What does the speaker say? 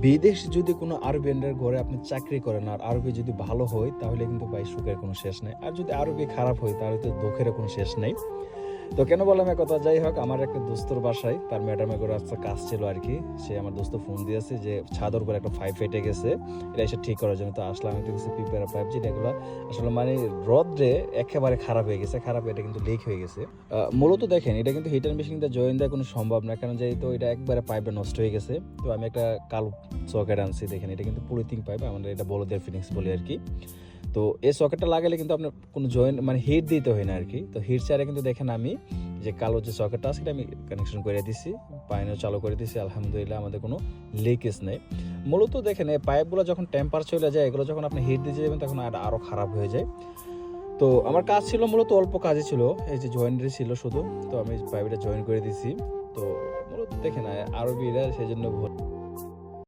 বিদেশ যদি কোনো আরবিয়ানদের ঘরে আপনি চাকরি করেন আর আরবি যদি ভালো হয় তাহলে কিন্তু ভাই সুখের কোনো শেষ নেই, আর যদি আরবি খারাপ হয় তাহলে তো দুঃখের কোনো শেষ নেই। তো কেন বললাম কথা, যাই হোক, আমার একটা দোস্তর বাসায় তার ম্যাডামে করে আসতে কাজ ছিল আর কি। সে আমার দোস্ত ফোন দিয়েছে যে ছাদের উপরে একটা পাইপ ফেটে গেছে, এটা এসে ঠিক করার জন্য। তো আসলাম, একটু কিছু পিপের পাইপ, যেটা এগুলো আসলে মানে রোদ্রে একেবারে খারাপ হয়ে গেছে, খারাপ, এটা কিন্তু লিক হয়ে গেছে। মূলত দেখেন, এটা কিন্তু হিটার মেশিন দিয়ে জয়েন দেওয়া কোনো সম্ভব না, কারণ যেহেতু এটা একবারে পাইপটা নষ্ট হয়ে গেছে। তো আমি একটা কালো সকেট আনছি, দেখেন এটা কিন্তু পলিথিন পাইপ, আমাদের এটা বড়দের ফিনিক্স বলে আর কি। তো এই সকেটটা লাগালে কিন্তু আপনার কোনো জয়েন্ট মানে হিট দিতে হয় না আর কি। তো হিট ছাড়া কিন্তু দেখেন আমি যে কালো যে সকেটটা আছে সেটা আমি কানেকশন করে দিছি, পাইনও চালু করে দিছি, আলহামদুলিল্লাহ আমাদের কোনো লিকেজ নেই। মূলত দেখেন এই পাইপগুলো যখন টেম্পার চলে যায়, এগুলো যখন আপনি হিট দিতে যাবেন তখন আরও খারাপ হয়ে যায়। তো আমার কাজ ছিল মূলত অল্প কাজই ছিল, এই যে জয়েন্টরি ছিল শুধু। তো আমি পাইপটা জয়েন করে দিছি। তো মূলত দেখেন আরবিরা সেই জন্য